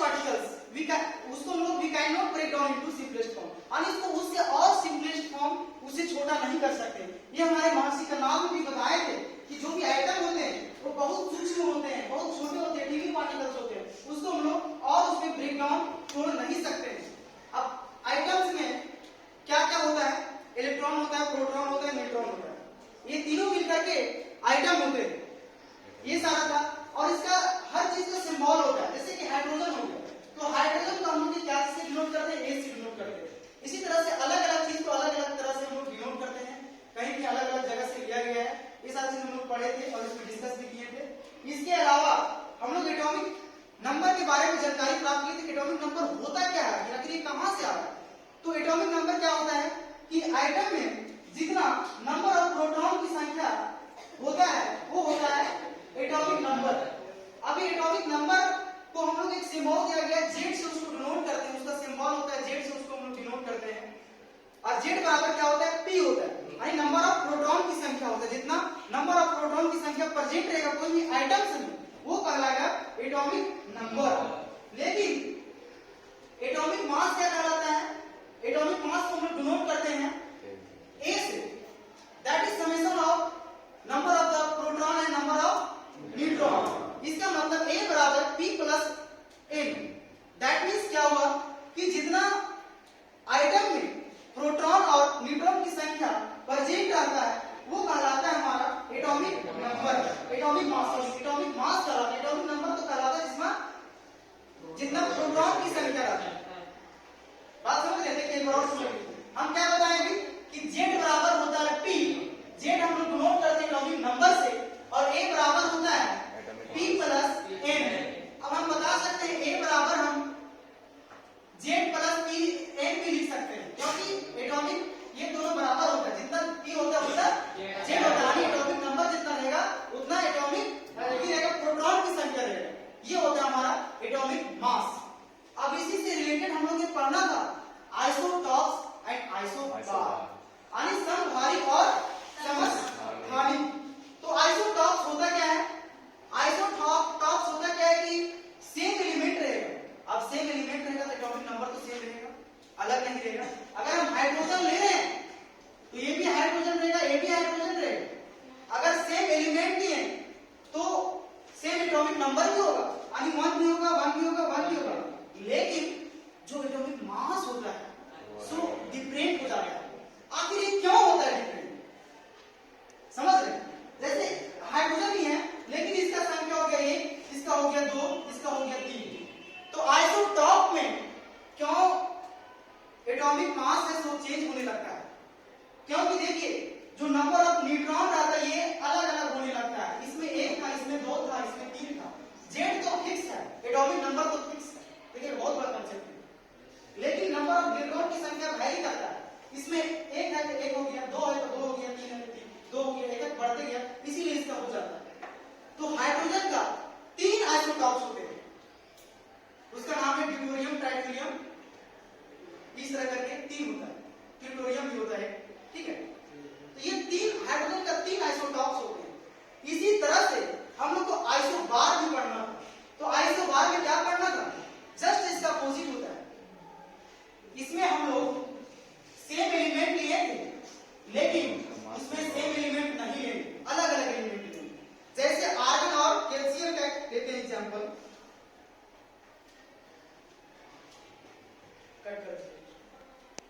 Particles उसको हम लोग we cannot break down into simplest form, और इसको उससे और सिंपलेस्ट फॉर्म उससे छोटा नहीं कर सकते। ये हमारे महर्षि कर्नाल में भी बताए थे कि जो भी आइटम होते हैं वो बहुत सूक्ष्म होते हैं, बहुत छोटे होते हैं, टीवी पार्टिकल्स होते हैं, उसको हम लोग और उसमें ब्रेक डाउन छोड़ नहीं सकते हैं। अब आइटम्स में क्या क्या होता है, इलेक्ट्रॉन होता है, प्रोटॉन होता है, न्यूट्रॉन होता है, ये तीनों मिलकर के आइटम होते हैं। ये सारा था, और इसका हर चीज का सिंबल होता है, जैसे कि हाइड्रोजन हो गया, तो हाइड्रोजन को हम लोग क्या से डिनोट करते हैं, ए से डिनोट करते हैं। इसी तरह से अलग अलग चीज को अलग अलग तरह से हम लोग डिनोट करते हैं, कहीं भी अलग अलग जगह से लिया गया है। ये सारी चीज हम लोग पढ़े थे और इसमें डिस्कस भी किए थे। इसके अलावा हम लोग एटॉमिक नंबर के बारे में जानकारी प्राप्त की थी। एटॉमिक नंबर होता क्या है, आखिर ये कहां से आ रहा है? तो एटॉमिक नंबर क्या होता है कि आइटम में जितना नंबर ऑफ प्रोटॉन की संख्या होता है वो होता है एटॉमिक नंबर। अभी एटॉमिक नंबर को हम लोग एक सिंबल दिया गया जेड से उसको डिनोट करते हैं, उसका सिंबल होता है जेड से, उसको हम लोग डिनोट करते हैं। और जेड बराबर क्या होता है, पी होता है, यानी नंबर ऑफ प्रोटॉन की संख्या होता है। जितना नंबर ऑफ प्रोटॉन की संख्या प्रेजेंट रहेगा कोई भी आइटम्स में वो कहलाएगा एटॉमिक नंबर। लेकिन एटॉमिक मास क्या कहलाता है, एटॉमिक मास को हम लोग डिनोट करते हैं ए से, that is summation of number of the proton and number of neutron. इसका मतलब A बराबर P plus N। That means क्या हुआ कि जितना आइटम में प्रोटॉन और न्यूट्रॉन की संख्या प्रेजेंट रहता है वो कहलाता है हमारा atomic number, atomic mass. Atomic mass कहलाता है, एटॉमिक नंबर तो कहलाता है जिसमें जितना प्रोटॉन की संख्या रहती है। बात समझ रहे थे? एक बार और सुन लीजिए, हम क्या बताएंगे कि Z बराबर होता है P, Z हम लोग डिनोट करते हैं एटॉमिक नंबर से, और A बराबर होता है P प्लस N। अब हम बता सकते हैं A बराबर हम Z प्लस P N भी लिख सकते हैं, क्योंकि एटॉमिक ये दोनों बराबर होता है, जितना P होता है उतना Z होता है। एटॉमिक नंबर जितना रहेगा उतना एटॉमिक रहेगा, प्रोटॉन की संख्या रहेगा। ये होता है हमारा एटॉमिक मास। अब इसी से रिलेटेड हम लोग ये पढ़ना था आइसोटॉप्स एंड आइसोबार, यानी समभारी और समस्थानिक। तो आइसोटॉप्स होता क्या है, आइसोटॉप्स होता क्या है कि सेम एलिमेंट रहेगा। अब सेम एलिमेंट रहेगा तो एटॉमिक नंबर तो सेम रहेगा, अलग नहीं रहेगा। अगर हम हाइड्रोजन ले रहे हैं तो ये भी हाइड्रोजन रहेगा, ये भी हाइड्रोजन रहेगा। अगर सेम एलिमेंट नहीं है तो सेम एटॉमिक नंबर भी होगा, यानी 1 भी होगा, 1 भी होगा, 1 भी होगा। लेकिन जो एटॉमिक मास होता है सो डिफरेंट हो जाता है। आखिर ये क्यों होता है डिफरेंट, समझ रहे? जैसे हाइड्रोजन ही है लेकिन इसका संख्या हो गया 1, इसका हो गया 2, इसका हो गया 3। तो आइसोटॉप में क्यों एटॉमिक मास है सो चेंज होने लगता है? क्योंकि देखिए जो नंबर ऑफ न्यूट्रॉन रहता है ये अलग अलग होने लगता है। इसमें 1 था, इसमें 2 था, इसमें 3 था। जेड तो फिक्स है, एटॉमिक नंबर तो फिक्स है। देखिए बहुत बड़ा कंसेप्ट है, लेकिन नंबर ऑफ न्यूट्रॉन की संख्या वैरी करता है। इसमें 1 है तो 1 हो गया, 2 है तो 2 हो गया, 3 है तो 3, 2 हो गया, एक बढ़ते गया, इसीलिए इसका हो जाता है। तो हाइड्रोजन का 3 आइसोटॉप्स होते हैं, उसका नाम है ड्यूटेरियम, ट्राइटिलियम, इस तरह करके 3 होता है, प्लूटोनियम भी होता है, ठीक है। तो ये 3 हाइड्रोजन का 3 आइसोटॉप्स होते हैं। इसी तरह से हम लोग को आइसोबार भी पढ़ना था। तो आइसोबार में क्या पढ़ना था, जस्ट इसका अपोजिट होता है। इसमें हम लोग सेम एलिमेंट लिए थे लेकिन इसमें सेम एलिमेंट नहीं है, अलग अलग एलिमेंट लिए। जैसे आर्गन और कैल्शियम का लेते हैं एग्जांपल, कट कर